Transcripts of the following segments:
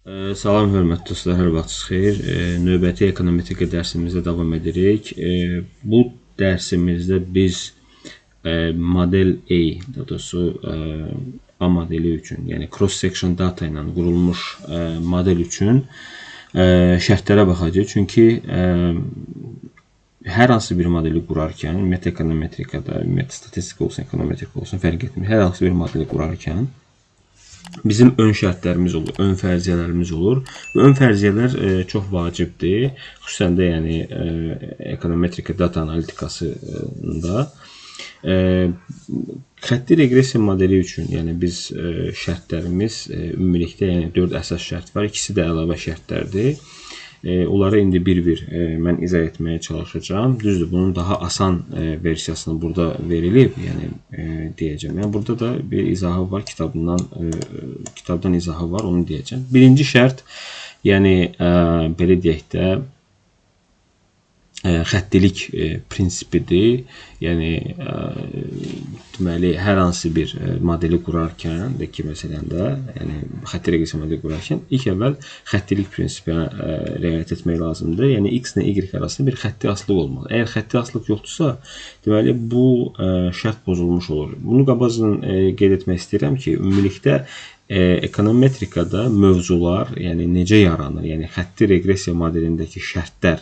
Salam, hörmətli dostlar, hər vaxtınız xeyir. Növbəti ekonometrik dərsimizdə davam edirik. Bu dərsimizdə biz model A, daha doğrusu A modeli üçün, yəni cross-section data ilə qurulmuş model üçün şərtlərə baxacağıq. Çünki hər hansı bir modeli qurarkən, ümumiyyətlə ekonometrikada, ümumiyyətlə statistik olsun, ekonometrik olsun, fərq etmir. Hər hansı bir modeli qurarkən bizim ön şərtlərimiz olur, ön fərziyyələrimiz olur. Və ön fərziyyələr çox vacibdir. Xüsusən də yəni ekonometrika data analitikasında xətti reqressiya modeli üçün, yəni biz şərtlərimiz ümumilikdə yəni 4 əsas şərt var. İkisi də əlavə şərtlərdir. Onları indi bir-bir mən izah etməyə çalışacağım. Düzdür, bunun daha asan versiyasını burada verilib, yəni deyəcəm. Yəni burada da bir izahı var, kitabdan izahı var, onu deyəcəm. Birinci şərt, yəni belə deyək də xəttilik prinsipidir. Yəni deməli hər hansı bir modeli qurarkən də ki, məsələn də, yəni xətti reqressiya modeli qurarkən ilk əvvəl xəttilik prinsipinə riayət etmək lazımdır. Yəni x ilə y arasında bir xətti asılılıq olmalı. Əgər xətti asılılıq yoxdursa, deməli bu şərt pozulmuş olur. Bunu qabaqcadan qeyd etmək istəyirəm ki, ümumilikdə ekonometrikada mövzular, yəni necə yaranır, yəni xətti reqressiya modelindəki şərtlər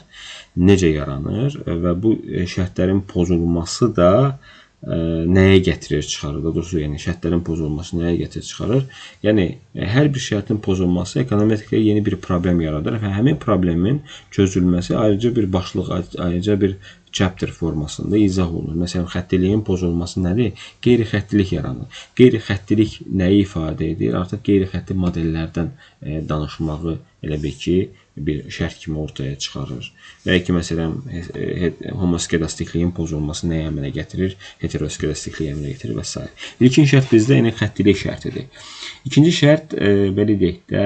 necə yaranır və bu şərtlərin pozulması da nəyə gətirir çıxarır? Doğrusu, yəni şərtlərin pozulması nəyə gətirir çıxarır? Yəni hər bir şərtin pozulması ekonometrikada yeni bir problem yaradır və həmin problemin çözülməsi ayrıca bir başlıq, ayrıca bir chapter formasında izah olunur. Məsələn, xəttiliyin pozulması nədir? Qeyri-xəttilik yaranır. Qeyri-xəttilik nəyi ifadə edir? Artıq qeyri-xətti modellərdən danışmağı elə bil ki, bir şərt kimi ortaya çıxarır. Və ki, məsələn, homoskedastikliyin pozulması nəyə əmələ gətirir? Heteroskedastikliyə əmələ gətirir və s. İlkin şərt bizdə yəni xəttilik şərtidir. İkinci şərt, belə deyək də,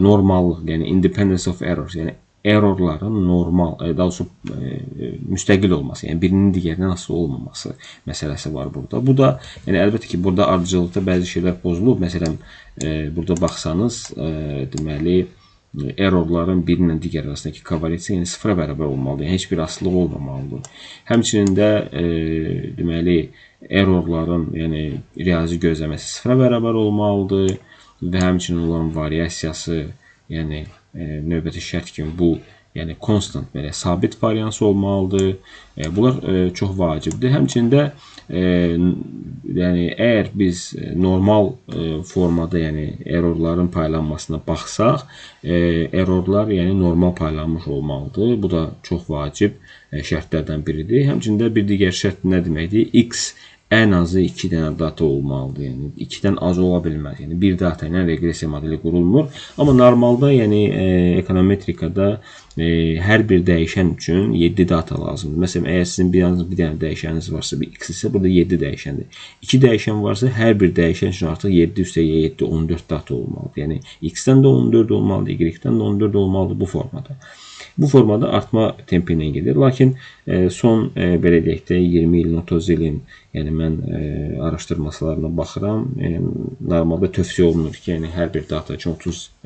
normallıq, yəni independence of errors, yəni errorların normal, daha doğrusu müstəqil olması, yəni birinin digərindən asılı olmaması məsələsi var burada. Bu da, yəni əlbəttə ki, burada ardıcıllıqda bəzi şeylər pozulub. Məsələn, burada baxsanız, deməli, errorların birinin digər arasındakı kovalensiya yəni sıfıra bərabər olmalıdır. Yəni heç bir asılılıq olmamalıdır. Həmçinin də deməli, errorların, yəni riyazi gözləməsi sıfıra bərabər olmalıdır və həmçinin olan variasiyası, yəni növbəti şərt kimi bu, yəni constant, belə sabit variansı olmalıdır. Bunlar çox vacibdir. Həmçinin də yəni əgər biz normal formada, yəni errorların paylanmasına baxsaq, errorlar yəni normal paylanmış olmalıdır. Bu da çox vacib şərtlərdən biridir. Həmçinin də bir digər şərt nə deməkdir? X ən azı 2 dənə data olmalıdır. Yəni 2-dən az ola bilməz. Yəni bir data ilə reqressiya modeli qurulmur. Amma normalda, yəni ekonometrikada hər bir dəyişən üçün 7 data lazımdır. Məsələn, əgər sizin bir dənə dəyişəniniz varsa, bir x isə burada 7 dəyişəndir. 2 dəyişən varsa, hər bir dəyişən üçün artıq 7 üstəgə 7, 14 data olmalıdır. Yəni x-dən də 14 olmalıdır, y-dən də 14 olmalıdır bu formada. Bu formada artma tempi ilə gedir. Lakin son, belə deyək də, 20 ilin, 30 ilin, yəni mən araşdırmalarına baxıram, normalda tövsiyə olunur ki, yəni hər bir data üçün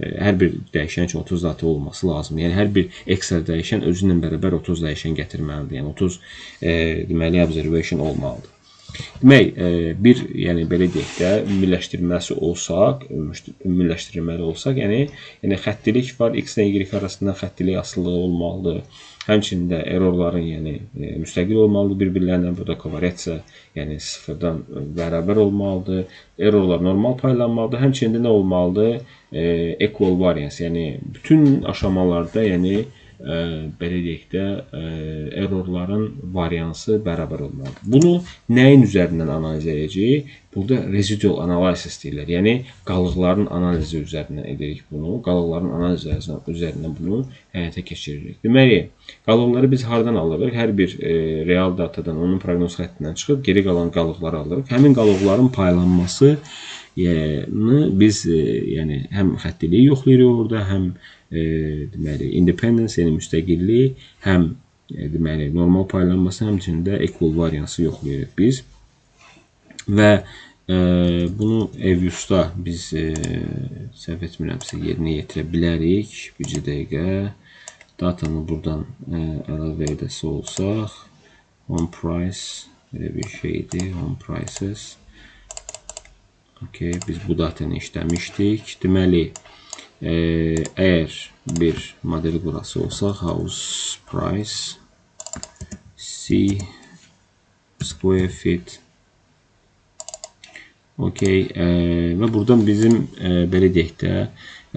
hər bir dəyişən üçün 30 data olması lazımdır. Yəni hər bir Excel dəyişən özü ilə bərabər 30 dəyişən gətirməlidir. Yəni 30 deməli observation olmalıdır. Demək, bir, yəni belə deyək də, ümumiləşdirməli olsaq, yəni xəttilik var, x ilə y arasında xəttilik asılılığı olmalıdır. Həmçinin də errorların, yəni müstəqil olmalıdır bir-birlərinə, burada kovariasiya, yəni sıfırdan bərabər olmalıdır. Errorlar normal paylanmalıdır. Həmçinin də nə olmalıdır? Equal variance, yəni bütün aşamalarda, yəni belə deyək də, errorların variansı bərabər olmalıdır. Bunu nəyin üzərindən analiz edəcəyik? Burada residual analysis deyirlər. Yəni, qalıqların analizi üzərindən edirik bunu. Qalıqların analizi üzərindən bunu həyata keçiririk. Deməli, qalıqları biz hardan alırıq? Hər bir real datadan, onun proqnoz xəttindən çıxıb, geri qalan qalıqları alırıq. Həmin qalıqların paylanması biz yəni həm xəttiliyi yoxlayırıq orada, həm deməli independence, yəni müstəqillik, həm deməli normal paylanması, həmçinin də equal variansı yoxlayırıq biz. Və Bunu Evius'da biz səhv etmirəmsə yerinə yetirə bilərik. Bir dəqiqə. Datanı buradan əlavə edəsi olsaq, home price belə bir şeydir. Home prices. Okay, biz bu datanı işləmişdik. Deməli, əgər bir modeli qurası olsaq, house price C square feet. Okay, və buradan bizim belə deyək də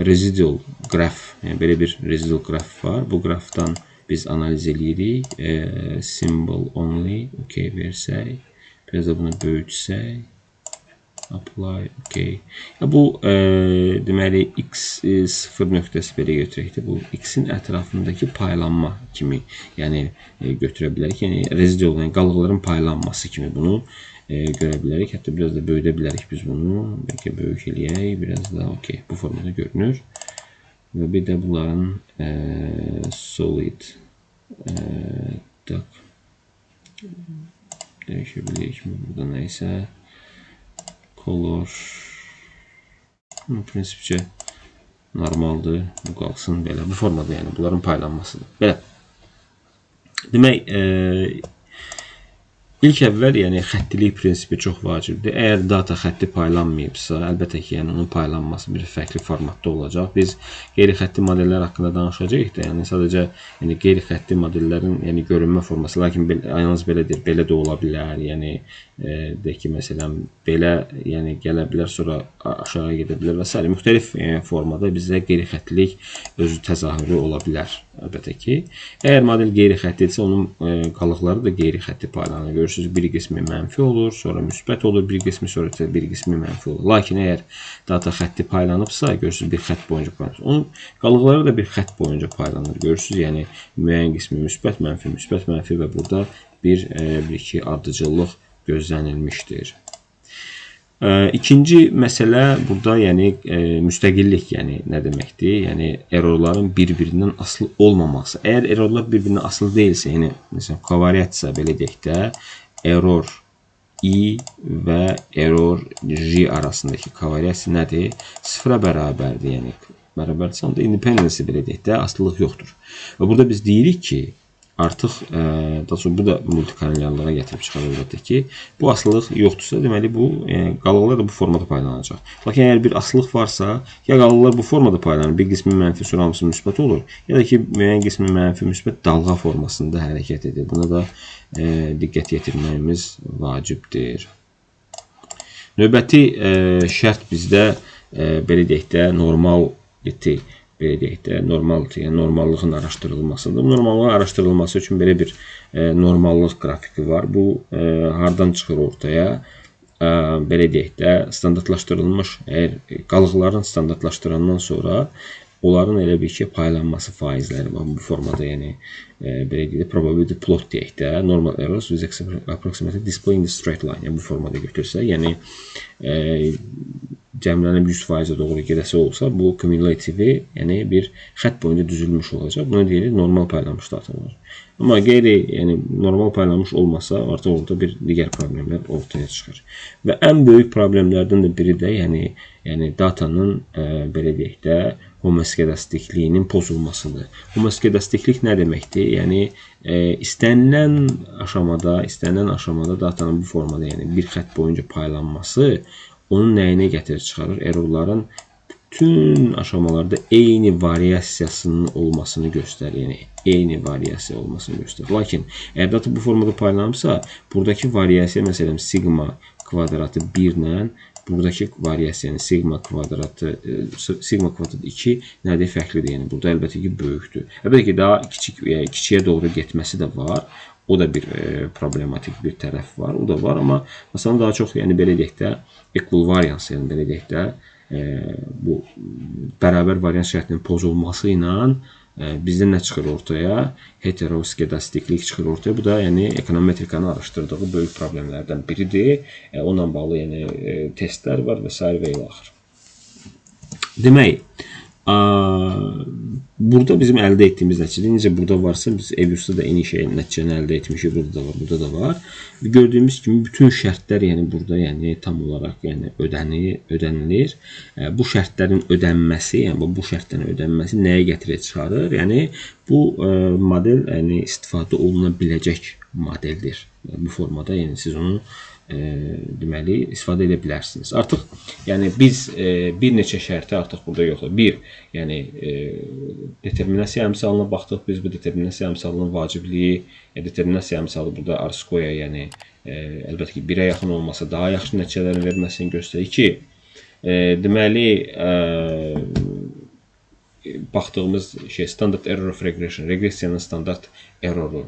residual graph, yəni belə bir residual graph var. Bu qrafdan biz analiz edirik. Symbol only, okay, versək. Biraz da bunu böyütsək. Apply, okay. Bu deməli x0 nöqtəsi belə götürək də bu x-in ətrafındakı paylanma kimi, yəni götürə bilərik. Yəni residual, yəni qalıqların paylanması kimi bunu görə bilərik. Hətta biraz da böyüdə bilərik biz bunu. Bəlkə böyük eləyək. Biraz da okay. Bu formada görünür. Və bir də bunların solid dəyişə bilərik mi? Burada nəysə color prinsipcə normaldır. Bu qalsın belə. Bu formada yəni bunların paylanmasıdır. Belə. Demək, İlk əvvəl, yəni xəttilik prinsipi çox vacibdir. Əgər data xətti paylanmayıbsa, əlbəttə ki, yəni onun paylanması bir fərqli formatda olacaq. Biz qeyri-xətti modellər haqqında danışacağıq da, yəni sadəcə qeyri-xətti modellərin yəni görünmə forması, lakin yalnız belədir, belə də ola bilər. Yəni deyək ki, məsələn, belə yəni gələ bilər, sonra aşağı gedə bilər və s. Müxtəlif formada bizdə qeyri-xəttilik özü təzahürü ola bilər. Əlbəttə ki, əgər model qeyri-xəttidirsə, onun qalıqları da qeyri-xətti paylanır. Görürsünüz, bir qismi mənfi olur, sonra müsbət olur, bir qismi sonra bir qismi mənfi olur. Lakin əgər data xətti paylanıbsa, görürsünüz, bir xətt boyunca paylanır. Onun qalıqları da bir xətt boyunca paylanır. Görürsünüz, yəni müəyyən qismi müsbət, mənfi və burada bir-iki ardıcıllıq gözlənilmişdir. İkinci məsələ burada yəni müstəqillik, yəni nə deməkdir? Yəni errorların bir-birindən asılı olmaması. Əgər errorlar bir-birindən asılı deyilsə, yəni məsələn kovariantsa belə deyək də, error I və error J arasındakı kovariant nədir? Sıfıra bərabərdir, yəni bərabərdirsə, onda independence belə deyək də, asılılıq yoxdur. Və burada biz deyirik ki, artıq daha sonra bu da multikanallığa gətirib çıxarır əlbəttə ki, bu asılılıq yoxdursa, deməli bu qalıqlar da bu formada paylanacaq. Lakin əgər bir asılılıq varsa, ya qalıqlar bu formada paylanır, bir qismi mənfi, sonra hamısı müsbət olur, ya da ki, müəyyən qismi mənfi, müsbət dalğa formasında hərəkət edir. Buna da diqqət yetirməyimiz vacibdir. Növbəti şərt bizdə belə deyək də normality, belə deyək də, yəni normallığın araşdırılmasıdır. Bu normallığın araşdırılması üçün belə bir normallıq qrafiki var. Bu hardan çıxır ortaya? Belə deyək də, standartlaşdırılmış, əgər qalıqların standartlaşdırandan sonra onların elə bir ki, paylanması faizləri var. Bu formada, yəni, belə deyək də, probability plot deyək də, normal errors with approximately displaying the straight line, yəni bu formada götürsə, yəni cəmlənib 100%-ə doğru gedəsi olsa, bu cumulative, yəni bir xətt boyunca düzülmüş olacaq. Buna deyilir normal paylanmış datalar. Amma qeyri, yəni normal paylanmış olmasa, artıq orada bir digər problemlər ortaya çıxır. Və ən böyük problemlərdən də biri də, yəni datanın belə deyək də, homoskedastikliğinin pozulmasıdır. Homoskedastiklik nə deməkdir? Yəni istənilən aşamada datanın bu formada, yəni bir xətt boyunca paylanması onun nəyinə gətirib çıxarır? Errorların bütün aşamalarda eyni variasiyasının olmasını göstərir. Yəni eyni variasiya olmasını göstərir. Lakin əgər data bu formada paylanmışsa, buradakı variasiya məsələn sigma kvadratı 1 ilə buradakı variasiyanın sigma kvadratı 2 nədir? Fərqlidir. Yəni burada əlbəttə ki, böyükdür. Əlbəttə ki, daha kiçiyə doğru getməsi də var. O da bir problematik bir tərəf var. O da var, amma məsələn daha çox, yəni belə deyək də, equal variance, yəni belə deyək də, bu bərabər varians şərtinin pozulması ilə bizdə nə çıxır ortaya? Heteroskedastiklik çıxır ortaya. Bu da yəni ekonometrikanın araşdırdığı böyük problemlərdən biridir. Onunla bağlı yəni testlər var və s. və ilə axır. Demək, burada bizim əldə etdiyimiz nəticə necə burada varsa biz Evius'da da eyni şey nəticəni əldə etmişik. Burada da var, burada da var. Gördüyümüz kimi bütün şərtlər yəni burada yəni tam olaraq yəni ödənilir. Bu şərtlərin ödənməsi, yəni bu şərtlərin ödənməsi nəyə gətirib çıxarır? Yəni bu model yəni istifadə oluna biləcək modeldir. Bu formada yəni siz onu deməli istifadə edə bilərsiniz. Artıq yəni biz bir neçə şərti artıq burada yoxdur. Bir, yəni determinasiya əmsalına baxdıq. Biz bu determinasiya əmsalının vacibliyi, determinasiya əmsalı burada R-square, yəni əlbəttə ki 1-ə yaxın olmasa daha yaxşı nəticələrin verməsini göstərir ki, deməli baxdığımız şey standard error of regression, regressiyanın standart erroru.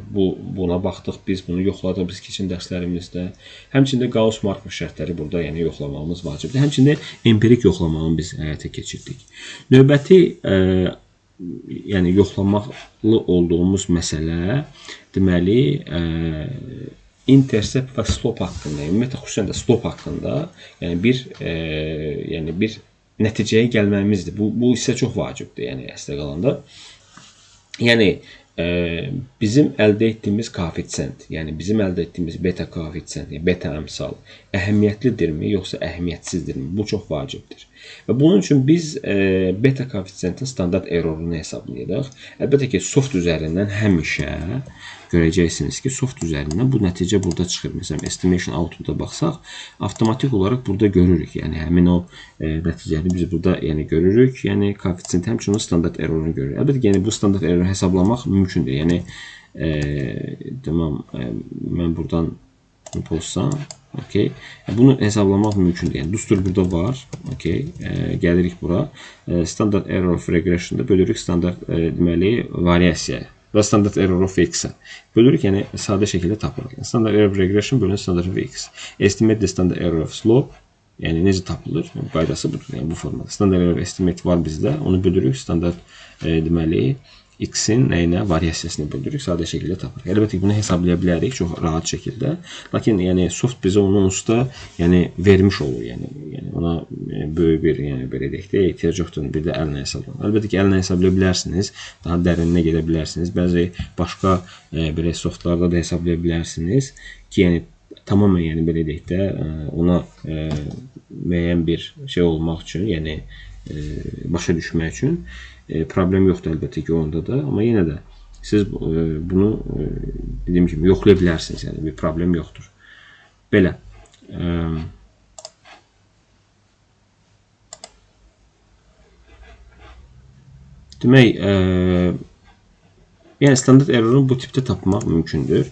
Buna baxdıq, biz bunu yoxladıq biz keçən dərslərimizdə. Həmçində Gauss-Markov şərtləri burada yəni yoxlamağımız vacibdir. Həmçində empirik yoxlamağını biz həyata keçirdik. Növbəti yəni yoxlamaqlı olduğumuz məsələ deməli intercept və slope haqqında, ümumiyyətlə xüsusən də slope haqqında yəni bir nəticəyə gəlməyimizdir. Bu isə çox vacibdir, yəni əslə qalanda. Yəni bizim əldə etdiyimiz koeffisient, yəni bizim əldə etdiyimiz beta koeffisient, yəni beta əmsal əhəmiyyətlidirmi, yoxsa əhəmiyyətsizdirmi? Bu çox vacibdir. Və bunun üçün biz beta koeffisientin standart errorunu hesablayırıq. Əlbəttə ki, soft üzərindən həmişə görəcəksiniz ki, soft üzərindən bu nəticə burada çıxır. Məsələn, estimation output-a baxsaq, avtomatik olaraq burada görürük. Yəni həmin o nəticəni biz burada yəni görürük. Yəni koeffisient həmçinin standart errorunu görürük. Əlbəttə ki, yəni bu standart errorunu hesablamaq mümkündür. Yəni tamam, mən buradan pozsam, okay. Bunu hesablamaq mümkündür. Yəni düstur burada var. Okay. Gəlirik bura. Standard error of regression-da bölürük standart deməli variasiyaya və standard error of x-ə. Bölürük, yəni sadə şəkildə tapırıq. Standard error of regression bölün standard of x. Estimate the standard error of slope, yəni necə tapılır? Qaydası budur, yəni bu formada. Standard error estimate var bizdə. Onu bölürük standart deməli x-in nəyinə? Variasiyasını bölürük. Sadə şəkildə tapırıq. Əlbəttə ki, bunu hesablaya bilərik çox rahat şəkildə. Lakin yəni soft bizə onun usta yəni vermiş olur. Yəni ona böyük bir yəni belə deyək də ehtiyac yoxdur. Bir də əllə hesablayın. Əlbəttə ki, əllə hesablaya bilərsiniz. Daha dərinə gedə bilərsiniz. Bəzi başqa belə softlarda da hesablaya bilərsiniz ki, yəni tamamilə yəni belə deyək də ona müəyyən bir şey olmaq üçün, yəni başa düşmək üçün problem yoxdur əlbəttə ki onda da, amma yenə də siz bunu dediyim kimi yoxlaya bilərsiniz, yəni bir problem yoxdur. Belə. Demək, yəni standart errorunu bu tipdə tapmaq mümkündür.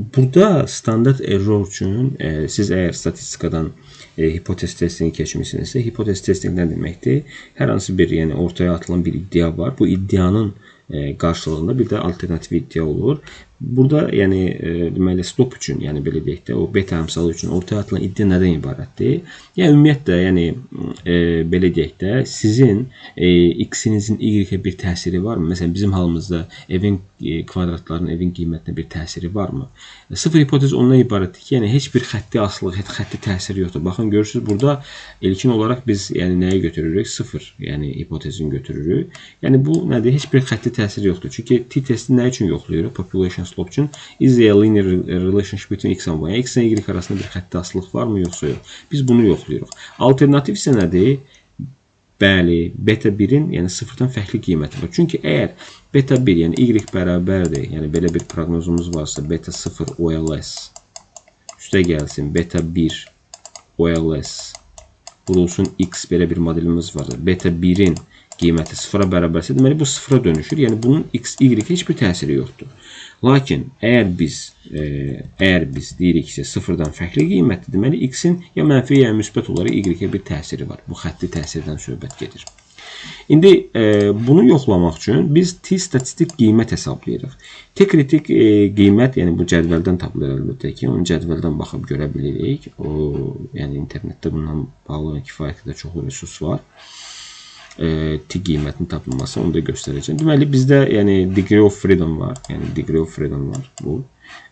Burada standart error üçün siz əgər statistikadan hipotez testini keçmişsinizsə, hipotez testing nə deməkdir? Hər hansı bir yəni ortaya atılan bir iddia var. Bu iddianın qarşılığında bir də alternativ iddia olur. Burada yəni deməli slope üçün, yəni belə deyək də, o beta əmsalı üçün ortaya atılan iddia nədən ibarətdir? Yəni ümumiyyətlə, yəni belə deyək də, sizin x-inizin y-ə bir təsiri varmı? Məsələn, bizim halımızda evin kvadratlarının evin qiymətinə bir təsiri varmı? Sıfır hipotez ondan ibarətdir ki, yəni heç bir xətti asılıq, xətti təsiri yoxdur. Baxın, görürsünüz, burada ilkin olaraq biz yəni nəyi götürürük? Sıfır, yəni hipotezini götürürük. Yəni bu nədir? Heç bir xətti təsiri yoxdur. Çünki t-testi nə üçün yoxlayırıq? Population slope üçün. Is there a linear relationship between x and y? X və y arasında bir xətti asılıq varmı, yoxsa yox? Biz bunu yoxlayırıq. Alternativ isə nədir? Bəli, beta 1-in, yəni sıfırdan fərqli qiyməti var. Çünki əgər beta 1, yəni y bərabərdir, yəni belə bir proqnozumuz varsa, beta 0 OLS üstə gəlsin, beta 1 OLS vurulsun x, belə bir modelimiz varsa, beta 1-in qiyməti sıfıra bərabərsə, deməli bu sıfıra dönüşür. Yəni bunun x, y heç bir təsiri yoxdur. Lakin əgər biz deyirik ki, sıfırdan fərqli qiymətdir, deməli x-in ya mənfi, ya müsbət olaraq y-ə bir təsiri var. Bu xətti təsirdən söhbət gedir. İndi bunu yoxlamaq üçün biz t-statistik qiymət hesablayırıq. T-kritik qiymət, yəni bu cədvəldən tapılır əlbəttə ki, onu cədvəldən baxıb görə bilirik. Yəni internetdə bundan bağlı kifayət qədər çox resurs var. T qiymətinin tapılması, onu da göstərəcəm. Deməli bizdə yəni degree of freedom var. Yəni degree of freedom var bu.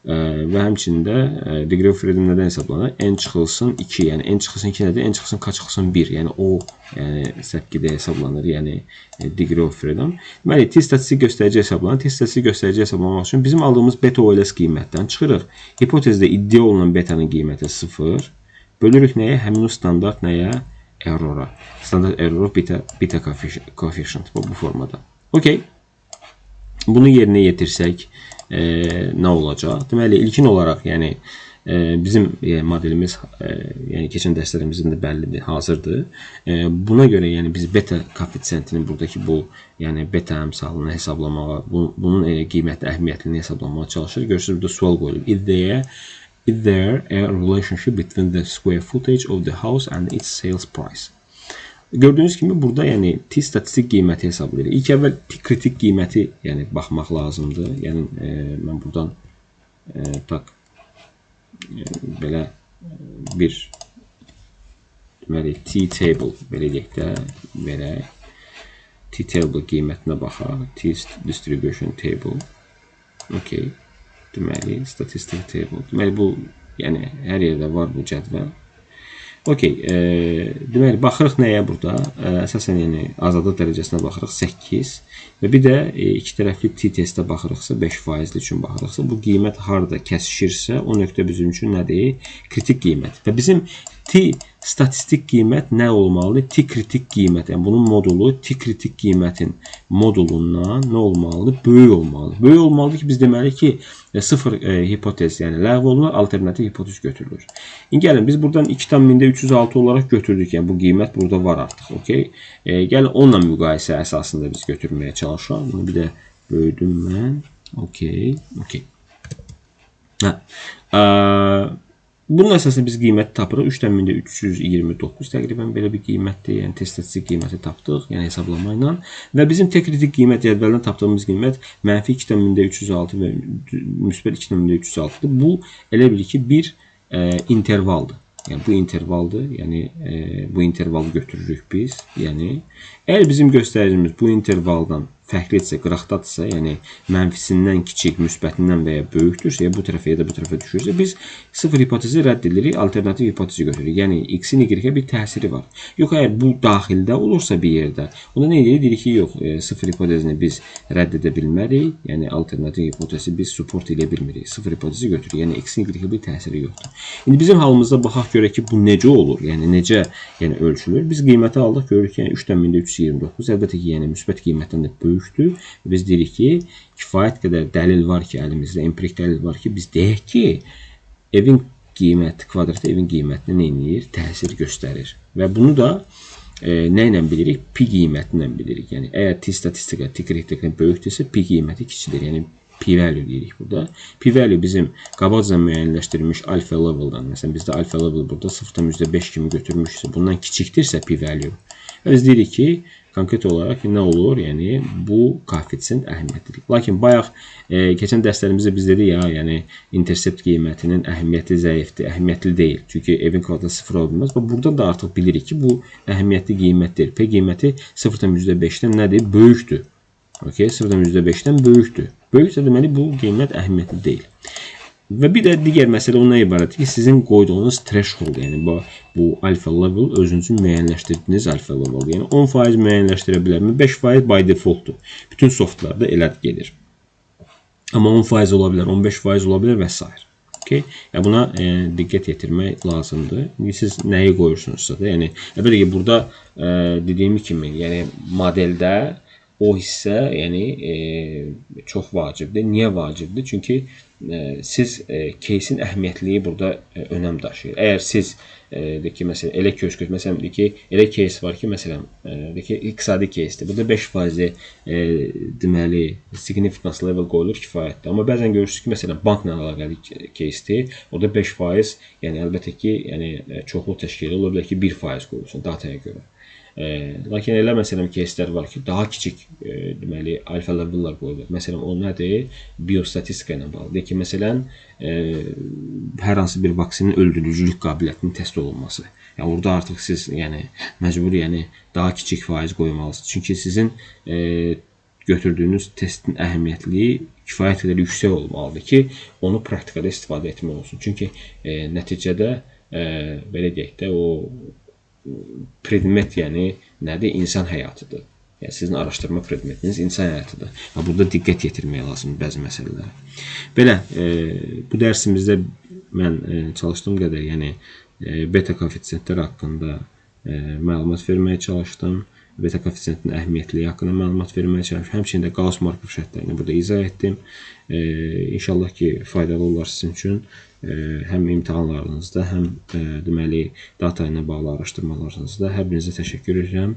Və həmçində degree of freedom nədən hesablanır? N çıxılsın 2, yəni N çıxılsın 2 nədir? N çıxılsın K çıxılsın 1, yəni o səpkidə hesablanır, yəni degree of freedom. Deməli, T statistik göstərici hesablanır. T statistik göstərici hesablamaq üçün bizim aldığımız beta OLS qiymətdən çıxırıq. Hipotezdə iddia olunan betanın qiyməti 0. Bölürük nəyə? Həmin o standart nəyə? Errora. Standart error beta coefficient bu formada. Okey. Bunu yerinə yetirsək nə olacaq? Deməli, ilkin olaraq, yəni bizim modelimiz, yəni keçən dərslərimizin də bəllidir, hazırdır. Buna görə, yəni biz beta koeffisientinin buradakı bu, yəni beta əmsalını hesablamağa, bunun qiymətli əhəmiyyətliyini hesablamağa çalışır. Görürsünüz, burada sual qoyulub. Is there a relationship between the square footage of the house and its sales price? Gördüyünüz kimi burada yəni T statistik qiyməti hesab edilir. İlk əvvəl T kritik qiyməti yəni baxmaq lazımdır. Yəni mən buradan belə bir deməli T table belə deyək də verək. T table qiymətinə baxaq. T distribution table. Okay. Deməli, statistik table. Deməli, bu, yəni, hər yerdə var bu cədvəl. Okey, deməli, baxırıq nəyə burada? Əsasən, yəni, azadlıq dərəcəsinə baxırıq 8 və bir də iki tərəfli t-testə baxırıqsa 5% üçün baxırıqsa, bu qiymət harada kəsişirsə, o nöqtə bizim üçün nədir? Kritik qiymət. Və bizim t statistik qiymət nə olmalıdır? T kritik qiymət, yəni bunun modulu T kritik qiymətin modulundan nə olmalıdır? Böyük olmalıdır. Böyük olmalıdır ki, biz deməli ki, sıfır hipotez, yəni ləğv olunur, alternativ hipotez götürülür. İndi gəlin, biz buradan 2,306 olaraq götürdük, yəni bu qiymət burada var artıq, okey? Gəlin, onunla müqayisə əsasında biz götürməyə çalışaq. Bunu bir də böyüdüm mən, okey. Bunun əsasında biz qiyməti tapırıq. 3,329 təqribən belə bir qiymətdir. Yəni, statistik qiyməti tapdıq, yəni hesablama ilə. Və bizim tek kritik qiymət cədvəlindən tapdığımız qiymət mənfi 2,306 və müsbət 2,306-dır. Bu, elə bilir ki, bir intervaldır. Yəni, bu intervaldır. Yəni, bu intervalı götürürük biz. Yəni, əgər bizim göstəricimiz bu intervaldan fərqlidirsə, qıraqdadırsa, yəni mənfisindən kiçik, müsbətindən və ya böyükdürsə, ya bu tərəfə ya da bu tərəfə düşürsə, biz sıfır hipotezi rədd edirik, alternativ hipotezi götürürük. Yəni, x-in y-ə bir təsiri var. Yox, əgər bu daxildə olursa bir yerdə, onda nə edirik? Deyirik ki, yox, sıfır hipotezini biz rədd edə bilmərik, yəni alternativ hipotezi biz support edə bilmirik. Sıfır hipotezi götürürük, yəni x-in y-ə bir təsiri yoxdur. İndi bizim halımızda baxaq görək ki, bu necə olur, yəni necə ölçülür? Biz qiyməti aldıq, görürük ki, 3,329, əlbəttə ki, yəni müsbət qiymətdən də böyük. Biz deyirik ki, kifayət qədər dəlil var ki, əlimizdə empirik dəlil var ki, biz deyək ki, evin qiyməti, kvadratı evin qiymətinə nə edir? Təsir göstərir. Və bunu da nə ilə bilirik? Pi qiyməti ilə bilirik. Yəni, əgər T statistika, T kritikdən böyükdürsə, pi qiyməti kiçidir. Yəni, P value deyirik burada. P value bizim qabaqcadan müəyyənləşdirilmiş alfa level'dan, məsələn, bizdə alfa level burada 0,5 kimi götürmüşsə, bundan kiçikdirsə P value. Biz deyirik ki, konkret olaraq nə olur? Yəni, bu koeffisient əhəmiyyətlidir. Lakin, bayaq keçən dərslərimizdə biz dedik ya, yəni, intersept qiymətinin əhəmiyyəti zəifdir, əhəmiyyətli deyil. Çünki evin kvadratı 0 ola bilməz. Burada da artıq bilirik ki, bu əhəmiyyətli qiymətdir. P qiyməti 0,5-dən nədir? Böyükdür. 0,5-dən böyükdür. Böyüksə deməli, bu qiymət əhəmiyyətli deyil. Və bir də digər məsələ ondan ibarətdir ki, sizin qoyduğunuz threshold, yəni bu alfa level özünüzün müəyyənləşdirdiyiniz alfa level. Yəni 10% müəyyənləşdirə bilərmi? 5% by defaultdur. Bütün softlarda elə gedir. Amma 10% ola bilər, 15% ola bilər və s. Yəni buna diqqət yetirmək lazımdır. Siz nəyi qoyursunuzsa da, yəni əlbəttə ki, burada dediyim kimi, yəni modeldə o hissə, yəni çox vacibdir. Niyə vacibdir? Çünki siz case'in əhəmiyyətliyi burada önəm daşıyır. Əgər siz məsələn, elə case məsələn, elə case var ki, məsələn, iqtisadi case'dir. Burada 5% deməli, significance level qoyulur kifayətdir. Amma bəzən görürsünüz ki, məsələn, bankla əlaqəli case'dir. Orada 5%, yəni əlbəttə ki, çoxlu təşkil ola bilər ki, 1% qoyulsun dataya görə. Lakin elə məsələn case'lər var ki, daha kiçik deməli alfa level'lar qoyulur. Məsələn, o nədir? Biostatistika ilə bağlı. Deyək ki, ki, məsələn, hər hansı bir vaksinin öldürücülük qabiliyyətinin test olunması. Yəni orada artıq siz məcbur daha kiçik faiz qoymalısınız. Çünki sizin götürdüyünüz testin əhəmiyyətliyi kifayət qədər yüksək olmalıdır ki, onu praktikada istifadə etmək olsun. Çünki nəticədə belə deyək də, o predmet nədir? İnsan həyatıdır. Yəni sizin araşdırma predmetiniz insan həyatıdır. Burada diqqət yetirmək lazımdır bəzi məsələlərə. Belə, bu dərsimizdə mən çalışdığım qədər beta koeffisientlər haqqında məlumat verməyə çalışdım. Beta koeffisientinin əhəmiyyətliyi haqqında məlumat verməyə çalışdım. Həmçinin də Gauss-Markov şərtlərini burada izah etdim. İnşallah ki, faydalı olar sizin üçün. Həm imtahanlarınızda, həm deməli, data ilə bağlı araşdırmalarınızda. Hər birinizə təşəkkür edirəm.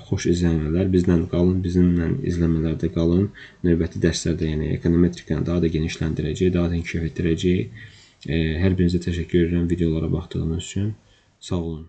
Xoş izlənmələr. Bizlə qalın, bizimlə izləmələrdə qalın. Növbəti dərslərdə ekonometrikanı daha da genişləndirəcək, daha da inkişaf etdirəcək. Hər birinizə təşəkkür edirəm videolara baxdığınız üçün. Sağ olun.